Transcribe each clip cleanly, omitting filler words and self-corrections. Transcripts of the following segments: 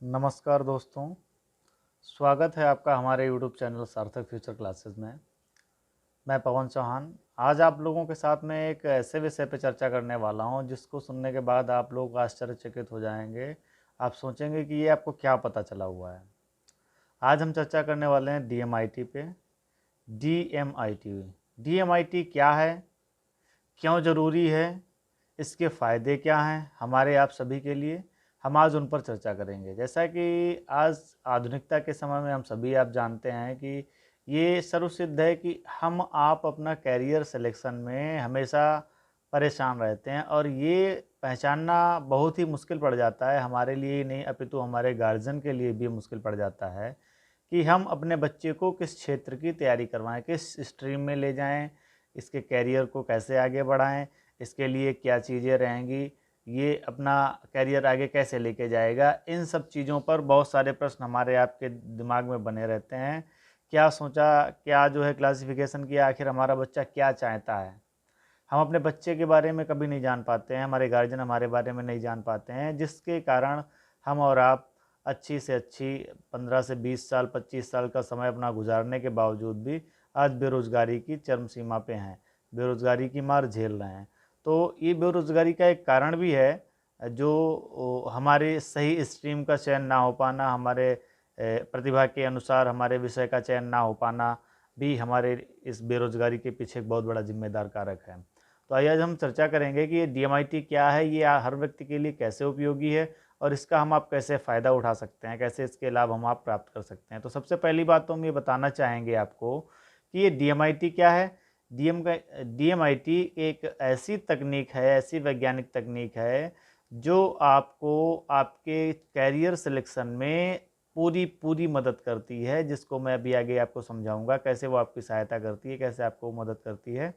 नमस्कार दोस्तों, स्वागत है आपका हमारे यूट्यूब चैनल सार्थक फ्यूचर क्लासेस में। मैं पवन चौहान आज आप लोगों के साथ में एक ऐसे विषय पर चर्चा करने वाला हूं जिसको सुनने के बाद आप लोग आश्चर्यचकित हो जाएंगे। आप सोचेंगे कि ये आपको क्या पता चला हुआ है। आज हम चर्चा करने वाले हैं डीएमआईटी पे। डीएमआईटी डीएमआईटी क्या है, क्यों ज़रूरी है, इसके फ़ायदे क्या हैं हमारे आप सभी के लिए, हम आज उन पर चर्चा करेंगे। जैसा कि आज आधुनिकता के समय में हम सभी आप जानते हैं कि ये सर्वसिद्ध है कि हम आप अपना कैरियर सिलेक्शन में हमेशा परेशान रहते हैं और ये पहचानना बहुत ही मुश्किल पड़ जाता है, हमारे लिए ही नहीं अपितु हमारे गार्जियन के लिए भी मुश्किल पड़ जाता है कि हम अपने बच्चे को किस क्षेत्र की तैयारी करवाएं, किस स्ट्रीम में ले जाएं, इसके कैरियर को कैसे आगे बढ़ाएं, इसके लिए क्या चीज़ें रहेंगी, ये अपना कैरियर आगे कैसे लेके जाएगा। इन सब चीज़ों पर बहुत सारे प्रश्न हमारे आपके दिमाग में बने रहते हैं। क्या सोचा, क्या जो है क्लासिफिकेशन किया, आखिर हमारा बच्चा क्या चाहता है। हम अपने बच्चे के बारे में कभी नहीं जान पाते हैं, हमारे गार्जियन हमारे बारे में नहीं जान पाते हैं, जिसके कारण हम और आप अच्छी से अच्छी 15 से 20 साल 25 साल का समय अपना गुजारने के बावजूद भी आज बेरोज़गारी की चरम सीमा पे हैं, बेरोज़गारी की मार झेल रहे हैं। तो ये बेरोज़गारी का एक कारण भी है जो हमारे सही स्ट्रीम का चयन ना हो पाना, हमारे प्रतिभा के अनुसार हमारे विषय का चयन ना हो पाना भी हमारे इस बेरोज़गारी के पीछे एक बहुत बड़ा जिम्मेदार कारक है। तो आइए आज हम चर्चा करेंगे कि ये डीएमआईटी क्या है, ये हर व्यक्ति के लिए कैसे उपयोगी है और इसका हम आप कैसे फ़ायदा उठा सकते हैं, कैसे इसके लाभ हम आप प्राप्त कर सकते हैं। तो सबसे पहली बात तो हम ये बताना चाहेंगे आपको कि ये डीएमआईटी क्या है। डीएमआईटी एक ऐसी तकनीक है, ऐसी वैज्ञानिक तकनीक है जो आपको आपके कैरियर सिलेक्शन में पूरी पूरी मदद करती है, जिसको मैं अभी आगे आपको समझाऊंगा कैसे वो आपकी सहायता करती है, कैसे आपको मदद करती है।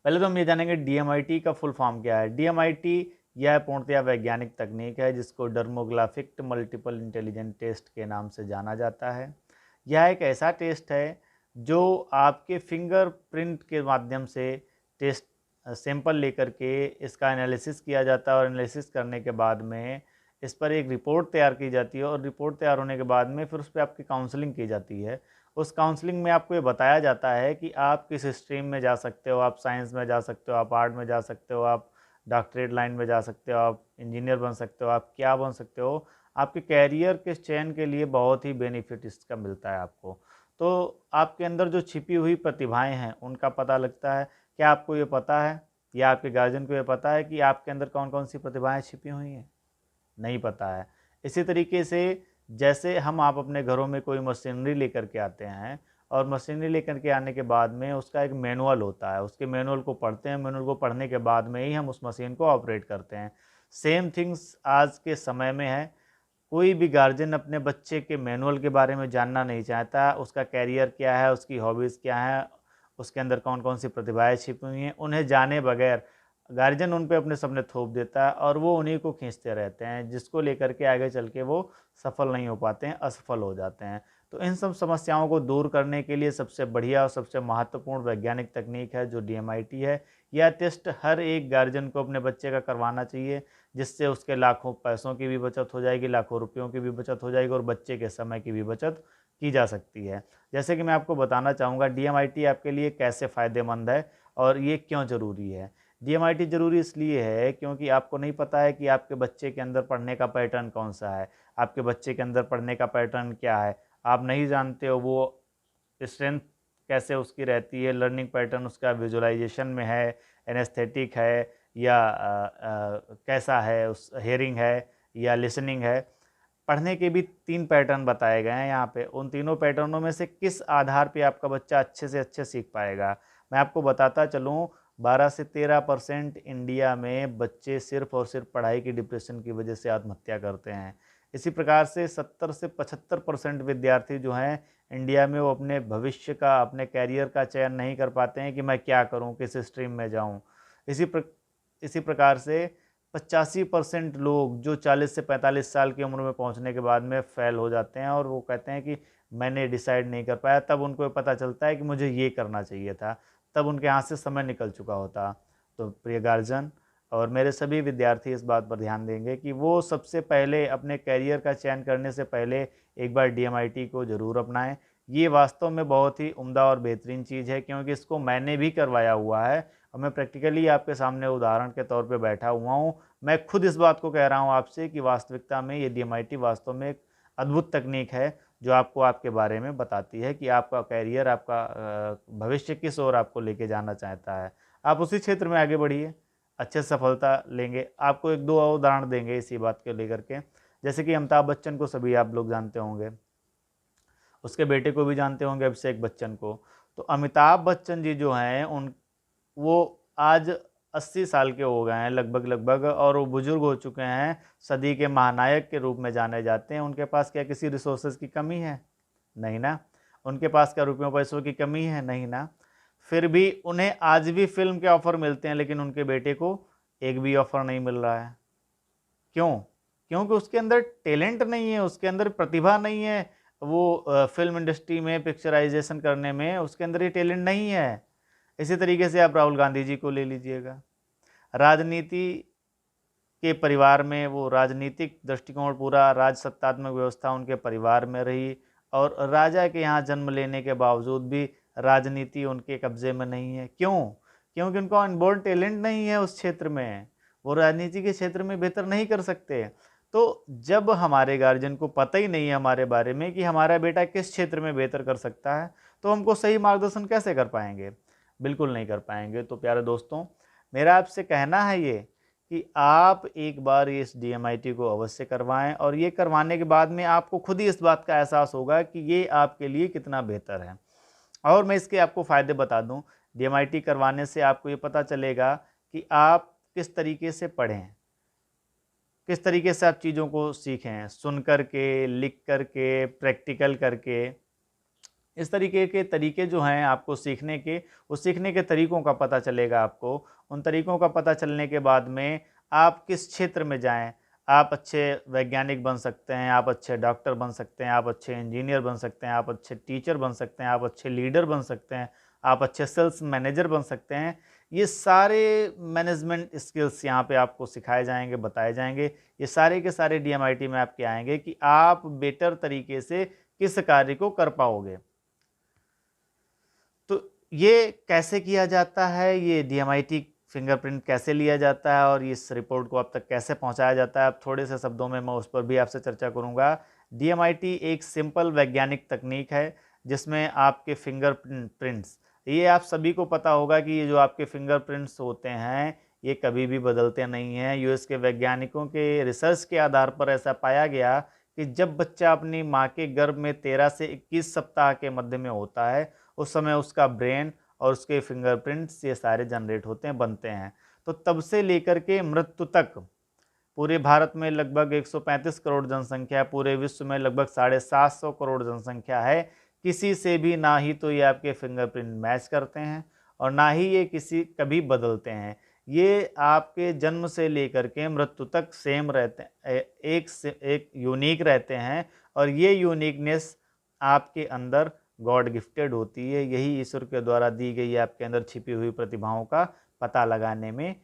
पहले तो हम ये जानेंगे डीएमआईटी का फुल फॉर्म क्या है। डीएमआईटी यह पूर्णतया वैज्ञानिक तकनीक है जिसको डर्मोग्राफिक मल्टीपल इंटेलिजेंट टेस्ट के नाम से जाना जाता है। यह एक ऐसा टेस्ट है जो आपके फिंगरप्रिंट के माध्यम से टेस्ट सैंपल लेकर के इसका एनालिसिस किया जाता है और एनालिसिस करने के बाद में इस पर एक रिपोर्ट तैयार की जाती है और रिपोर्ट तैयार होने के बाद में फिर उस पर आपकी काउंसलिंग की जाती है। उस काउंसलिंग में आपको ये बताया जाता है कि आप किस स्ट्रीम में जा सकते हो, आप साइंस में जा सकते हो, आप आर्ट में जा सकते हो, आप डॉक्टरेट लाइन में जा सकते हो, आप इंजीनियर बन सकते हो, आप क्या बन सकते हो। आपके कैरियर के चयन के लिए बहुत ही बेनिफिट इसका मिलता है आपको। तो आपके अंदर जो छिपी हुई प्रतिभाएं हैं उनका पता लगता है। क्या आपको ये पता है या आपके गार्जियन को ये पता है कि आपके अंदर कौन कौन सी प्रतिभाएं छिपी हुई हैं? नहीं पता है। इसी तरीके से जैसे हम आप अपने घरों में कोई मशीनरी लेकर के आते हैं और मशीनरी लेकर के आने के बाद में उसका एक मैनुअल होता है, उसके मैनुअल को पढ़ते हैं, मैनुअल को पढ़ने के बाद में ही हम उस मशीन को ऑपरेट करते हैं। सेम थिंग्स आज के समय में है। कोई भी गार्जियन अपने बच्चे के मैनुअल के बारे में जानना नहीं चाहता, उसका कैरियर क्या है, उसकी हॉबीज़ क्या है, उसके अंदर कौन कौन सी प्रतिभाएं छिपी हुई हैं, उन्हें जाने बगैर गार्जियन उन पे अपने सपने थोप देता है और वो उन्हीं को खींचते रहते हैं, जिसको लेकर के आगे चल के वो सफल नहीं हो पाते हैं, असफल हो जाते हैं। तो इन सब समस्याओं को दूर करने के लिए सबसे बढ़िया और सबसे महत्वपूर्ण वैज्ञानिक तकनीक है जो डीएमआईटी है। यह टेस्ट हर एक गार्जियन को अपने बच्चे का करवाना चाहिए, जिससे उसके लाखों पैसों की भी बचत हो जाएगी, लाखों रुपयों की भी बचत हो जाएगी और बच्चे के समय की भी बचत की जा सकती है। जैसे कि मैं आपको बताना चाहूँगा डीएमआईटी आपके लिए कैसे फ़ायदेमंद है और ये क्यों ज़रूरी है। डीएमआईटी ज़रूरी इसलिए है क्योंकि आपको नहीं पता है कि आपके बच्चे के अंदर पढ़ने का पैटर्न कौन सा है, आपके बच्चे के अंदर पढ़ने का पैटर्न क्या है, आप नहीं जानते हो वो स्ट्रेंथ कैसे उसकी रहती है, लर्निंग पैटर्न उसका विजुअलाइजेशन में है, एनेस्थेटिक है या कैसा है, उस हेयरिंग है या लिसनिंग है। पढ़ने के भी 3 पैटर्न बताए गए हैं यहाँ पे। उन तीनों पैटर्नों में से किस आधार पे आपका बच्चा अच्छे से अच्छे सीख पाएगा। मैं आपको बताता चलूँ 12 से 13% इंडिया में बच्चे सिर्फ और सिर्फ पढ़ाई की डिप्रेशन की वजह से आत्महत्या करते हैं। इसी प्रकार से 70 से 75% विद्यार्थी जो हैं इंडिया में वो अपने भविष्य का, अपने कैरियर का चयन नहीं कर पाते हैं कि मैं क्या करूं, किस स्ट्रीम में जाऊं। इसी प्रकार से 85% लोग जो 40 से 45 साल की उम्र में पहुंचने के बाद में फेल हो जाते हैं और वो कहते हैं कि मैंने डिसाइड नहीं कर पाया, तब उनको पता चलता है कि मुझे ये करना चाहिए था, तब उनके हाथ से समय निकल चुका होता। तो प्रिय गार्जियन, और मेरे सभी विद्यार्थी इस बात पर ध्यान देंगे कि वो सबसे पहले अपने करियर का चयन करने से पहले एक बार DMIT को ज़रूर अपनाएं। ये वास्तव में बहुत ही उम्दा और बेहतरीन चीज़ है, क्योंकि इसको मैंने भी करवाया हुआ है और मैं प्रैक्टिकली आपके सामने उदाहरण के तौर पे बैठा हुआ हूँ। मैं खुद इस बात को कह रहा हूँ आपसे कि वास्तविकता में ये DMIT वास्तव में एक अद्भुत तकनीक है जो आपको आपके बारे में बताती है कि आपका कैरियर, आपका भविष्य किस ओर आपको लेके जाना चाहता है। आप उसी क्षेत्र में आगे बढ़िए, अच्छे सफलता लेंगे। आपको एक दो और उदाहरण देंगे इसी बात को लेकर के। जैसे कि अमिताभ बच्चन को सभी आप लोग जानते होंगे, उसके बेटे को भी जानते होंगे, अभिषेक बच्चन को। तो अमिताभ बच्चन जी जो हैं वो आज 80 साल के हो गए हैं लगभग, और वो बुजुर्ग हो चुके हैं, सदी के महानायक के रूप में जाने जाते हैं। उनके पास क्या किसी रिसोर्सेज की कमी है? नहीं ना। उनके पास क्या रुपयों पैसों की कमी है? नहीं ना। फिर भी उन्हें आज भी फिल्म के ऑफ़र मिलते हैं, लेकिन उनके बेटे को एक भी ऑफ़र नहीं मिल रहा है। क्यों? क्योंकि उसके अंदर टैलेंट नहीं है, उसके अंदर प्रतिभा नहीं है। वो फिल्म इंडस्ट्री में पिक्चराइजेशन करने में उसके अंदर ये टैलेंट नहीं है। इसी तरीके से आप राहुल गांधी जी को ले लीजिएगा। राजनीति के परिवार में वो राजनीतिक दृष्टिकोण, पूरा राजसत्तात्मक व्यवस्था उनके परिवार में रही, और राजा के यहाँ जन्म लेने के बावजूद भी राजनीति उनके कब्जे में नहीं है। क्यों? क्योंकि उनका अनबोर्न टैलेंट नहीं है उस क्षेत्र में, वो राजनीति के क्षेत्र में बेहतर नहीं कर सकते। तो जब हमारे गार्जियन को पता ही नहीं है हमारे बारे में कि हमारा बेटा किस क्षेत्र में बेहतर कर सकता है, तो हमको सही मार्गदर्शन कैसे कर पाएंगे? बिल्कुल नहीं कर पाएंगे। तो प्यारे दोस्तों, मेरा आपसे कहना है ये कि आप एक बार इस DMIT को अवश्य करवाएं, और ये करवाने के बाद में आपको खुद ही इस बात का एहसास होगा कि ये आपके लिए कितना बेहतर है। और मैं इसके आपको फ़ायदे बता दूं, DMIT करवाने से आपको ये पता चलेगा कि आप किस तरीके से पढ़ें, किस तरीके से आप चीज़ों को सीखें, सुन कर के, लिख कर के, प्रैक्टिकल करके। इस तरीके के तरीके जो हैं आपको सीखने के, उस सीखने के तरीक़ों का पता चलेगा आपको। उन तरीक़ों का पता चलने के बाद में आप किस क्षेत्र में जाएं। आप अच्छे वैज्ञानिक बन सकते हैं, आप अच्छे डॉक्टर बन सकते हैं, आप अच्छे इंजीनियर बन सकते हैं, आप अच्छे टीचर बन सकते हैं, आप अच्छे लीडर बन सकते हैं, आप अच्छे सेल्स मैनेजर बन सकते हैं। ये सारे मैनेजमेंट स्किल्स यहाँ पे आपको सिखाए जाएंगे, बताए जाएंगे। ये सारे के सारे DMIT में आपके आएंगे कि आप बेटर तरीके से किस कार्य को कर पाओगे। तो ये कैसे किया जाता है, ये DMIT फिंगरप्रिंट कैसे लिया जाता है, और इस रिपोर्ट को आप तक कैसे पहुंचाया जाता है, अब थोड़े से शब्दों में मैं उस पर भी आपसे चर्चा करूंगा। DMIT एक सिंपल वैज्ञानिक तकनीक है जिसमें आपके फिंगरप्रिंट्स, ये आप सभी को पता होगा कि ये जो आपके फिंगरप्रिंट्स होते हैं ये कभी भी बदलते नहीं हैं। US के वैज्ञानिकों के रिसर्च के आधार पर ऐसा पाया गया कि जब बच्चा अपनी माँ के गर्भ में 13 से 21 सप्ताह के मध्य में होता है, उस समय उसका ब्रेन और उसके फिंगरप्रिंट्स ये सारे जनरेट होते हैं, बनते हैं। तो तब से लेकर के मृत्यु तक पूरे भारत में लगभग 135 करोड़ जनसंख्या है, पूरे विश्व में लगभग 750 करोड़ जनसंख्या है। किसी से भी ना ही तो ये आपके फिंगरप्रिंट मैच करते हैं और ना ही ये किसी कभी बदलते हैं। ये आपके जन्म से लेकर के मृत्यु तक सेम रहते हैं, एक से एक यूनिक रहते हैं, और ये यूनिकनेस आपके अंदर गॉड गिफ्टेड होती है। यही ईश्वर के द्वारा दी गई आपके अंदर छिपी हुई प्रतिभाओं का पता लगाने में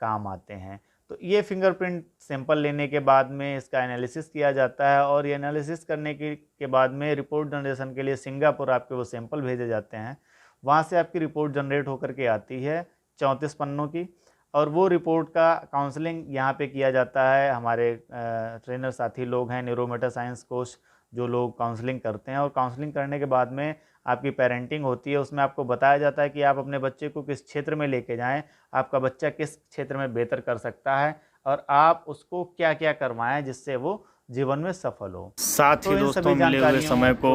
काम आते हैं। तो ये फिंगरप्रिंट सैंपल लेने के बाद में इसका एनालिसिस किया जाता है, और ये एनालिसिस करने के बाद में रिपोर्ट जनरेशन के लिए सिंगापुर आपके वो सैंपल भेजे जाते हैं। वहाँ से आपकी रिपोर्ट जनरेट होकर के आती है 34 पन्नों की, और वो रिपोर्ट का काउंसलिंग यहाँ पे किया जाता है। हमारे ट्रेनर साथी लोग हैं, न्यूरोमेटा साइंस कोच, जो लोग काउंसलिंग करते हैं, और काउंसलिंग करने के बाद में आपकी पेरेंटिंग होती है। उसमें आपको बताया जाता है कि आप अपने बच्चे को किस क्षेत्र में लेके जाएं, आपका बच्चा किस क्षेत्र में बेहतर कर सकता है, और आप उसको क्या क्या करवाएं जिससे वो जीवन में सफल हो। साथ ही दोस्तों, मिले हुए समय को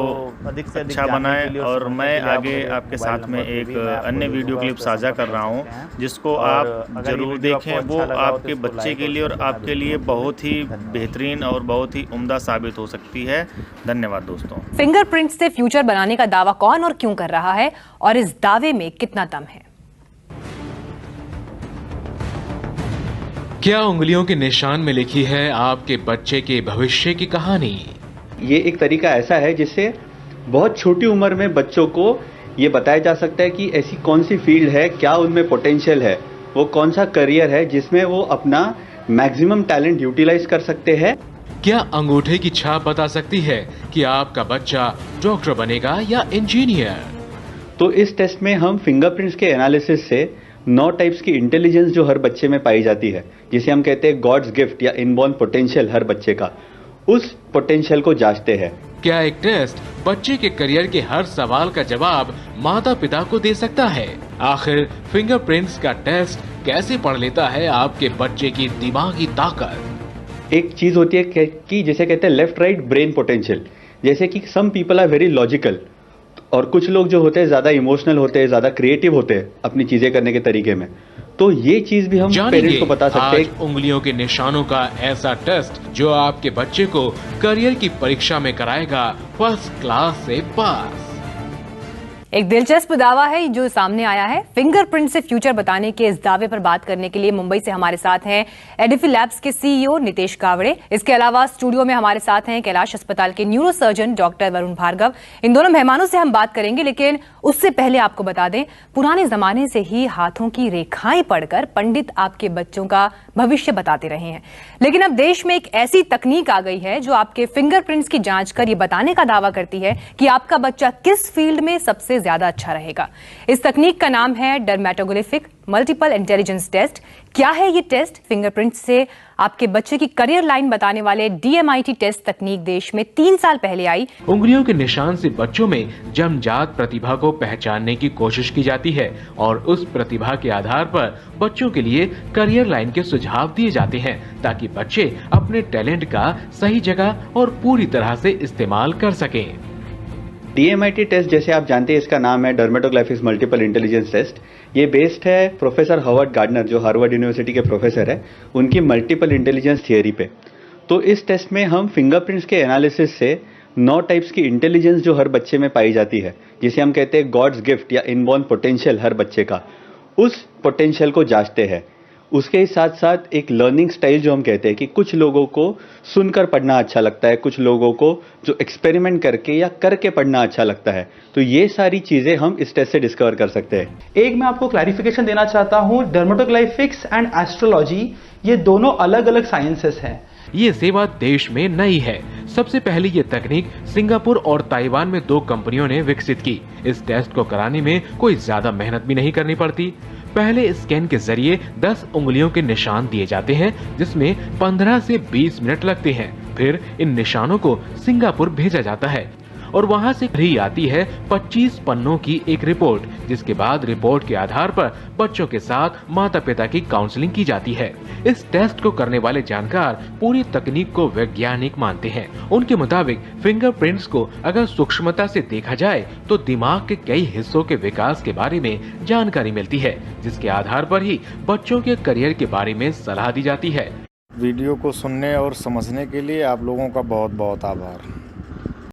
अधिक से अधिक अच्छा बनाएं, और मैं आगे मेरे आपके मोबाइल साथ में नंबर पे एक भी मैं आपको अन्य दे वीडियो दूंगा, क्लिप उससे साझा कर संपर्क रहा कर हूं, सकते हैं। जिसको और आप अगर ये जरूर वीडियो आपको देखें। वो अच्छा लगा हो तो आपके इसको बच्चे लाइक के और लिए और शेयर करना आपके लिए बिल्कुल मत बहुत ही भूलिए। बेहतरीन और बहुत ही उम्दा साबित हो सकती है। धन्यवाद दोस्तों। फिंगरप्रिंट से फ्यूचर बनाने का दावा कौन और क्यों कर रहा है, और इस दावे में कितना दम है? क्या उंगलियों के निशान में लिखी है आपके बच्चे के भविष्य की कहानी? ये एक तरीका ऐसा है जिससे बहुत छोटी उम्र में बच्चों को ये बताया जा सकता है कि ऐसी कौन सी फील्ड है, क्या उनमें पोटेंशियल है, वो कौन सा करियर है जिसमें वो अपना मैक्सिमम टैलेंट यूटिलाइज कर सकते हैं। क्या अंगूठे की छाप बता सकती है कि आपका बच्चा डॉक्टर बनेगा या इंजीनियर? तो इस टेस्ट में हम फिंगरप्रिंट्स के एनालिसिस से 9 टाइप्स की इंटेलिजेंस जो हर बच्चे में पाई जाती है, जिसे हम कहते हैं गॉड्स गिफ्ट या इनबॉर्न पोटेंशियल हर बच्चे का, उस पोटेंशियल को जांचते हैं। क्या एक टेस्ट बच्चे के करियर के हर सवाल का जवाब माता पिता को दे सकता है? आखिर फिंगरप्रिंट्स का टेस्ट कैसे पढ़ लेता है आपके बच्चे की दिमागी ताकत? एक चीज होती है कि जिसे कहते हैं लेफ्ट राइट ब्रेन पोटेंशियल। जैसे कि some people are very logical और कुछ लोग जो होते हैं ज्यादा इमोशनल होते हैं, ज्यादा क्रिएटिव होते हैं अपनी चीजें करने के तरीके में। तो ये चीज भी हम पेरेंट्स को बता सकते हैं। आज उंगलियों के निशानों का ऐसा टेस्ट जो आपके बच्चे को करियर की परीक्षा में कराएगा फर्स्ट क्लास से पास। एक दिलचस्प दावा है जो सामने आया है। फिंगरप्रिंट से फ्यूचर बताने के इस दावे पर बात करने के लिए मुंबई से हमारे साथ हैं एडिफी लैब्स के सीईओ नितेश कावड़े। इसके अलावा स्टूडियो में हमारे साथ हैं कैलाश अस्पताल के न्यूरोसर्जन डॉक्टर वरुण भार्गव। इन दोनों मेहमानों से हम बात करेंगे, लेकिन उससे पहले आपको बता दें, पुराने जमाने से ही हाथों की रेखाएं पढ़कर पंडित आपके बच्चों का भविष्य बताते रहे हैं, लेकिन अब देश में एक ऐसी तकनीक आ गई है जो आपके फिंगरप्रिंट्स की जांच कर ये बताने का दावा करती है कि आपका बच्चा किस फील्ड में सबसे ज्यादा अच्छा रहेगा। इस तकनीक का नाम है डर्मेटोग्लिफिक मल्टीपल इंटेलिजेंस टेस्ट। क्या है ये टेस्ट? फिंगरप्रिंट से आपके बच्चे की करियर लाइन बताने वाले DMIT टेस्ट तकनीक देश में 3 साल पहले आई। उंगलियों के निशान से बच्चों में जन्मजात प्रतिभा को पहचानने की कोशिश की जाती है और उस प्रतिभा के आधार पर बच्चों के लिए करियर लाइन के सुझाव दिए जाते हैं ताकि बच्चे अपने टैलेंट का सही जगह और पूरी तरह से इस्तेमाल कर सकें। DMIT टेस्ट, जैसे आप जानते हैं, इसका नाम है डर्मेटोग्लिफिक मल्टीपल इंटेलिजेंस टेस्ट। ये बेस्ड है प्रोफेसर हॉवर्ड गार्डनर, जो हार्वर्ड यूनिवर्सिटी के प्रोफेसर है, उनकी मल्टीपल इंटेलिजेंस थियरी पे। तो इस टेस्ट में हम फिंगरप्रिंट्स के एनालिसिस से 9 टाइप्स की इंटेलिजेंस जो हर बच्चे में पाई जाती है, जिसे हम कहते हैं गॉड्स गिफ्ट या इनबॉर्न पोटेंशियल हर बच्चे का, उस पोटेंशियल को जांचते हैं। उसके साथ साथ एक लर्निंग स्टाइल जो हम कहते हैं कि कुछ लोगों को सुनकर पढ़ना अच्छा लगता है, कुछ लोगों को जो एक्सपेरिमेंट करके या करके पढ़ना अच्छा लगता है। तो ये सारी चीजें हम इस टेस्ट से डिस्कवर कर सकते हैं। एक मैं आपको क्लैरिफिकेशन देना चाहता हूं, डर्मेटोग्लिफिक्स एंड एस्ट्रोलॉजी ये दोनों अलग अलग साइंसेस हैं। ये सेवा देश में नई है। सबसे पहले ये तकनीक सिंगापुर और ताइवान में 2 कंपनियों ने विकसित की। इस टेस्ट को कराने में कोई ज्यादा मेहनत भी नहीं करनी पड़ती। पहले स्कैन के जरिए 10 उंगलियों के निशान दिए जाते हैं, जिसमें 15 से 20 मिनट लगते हैं। फिर इन निशानों को सिंगापुर भेजा जाता है और वहां से भी आती है 25 पन्नों की एक रिपोर्ट, जिसके बाद रिपोर्ट के आधार पर बच्चों के साथ माता पिता की काउंसलिंग की जाती है। इस टेस्ट को करने वाले जानकार पूरी तकनीक को वैज्ञानिक मानते हैं। उनके मुताबिक फिंगरप्रिंट्स को अगर सूक्ष्मता से देखा जाए तो दिमाग के कई हिस्सों के विकास के बारे में जानकारी मिलती है, जिसके आधार पर ही बच्चों के करियर के बारे में सलाह दी जाती है। वीडियो को सुनने और समझने के लिए आप लोगों का बहुत बहुत आभार।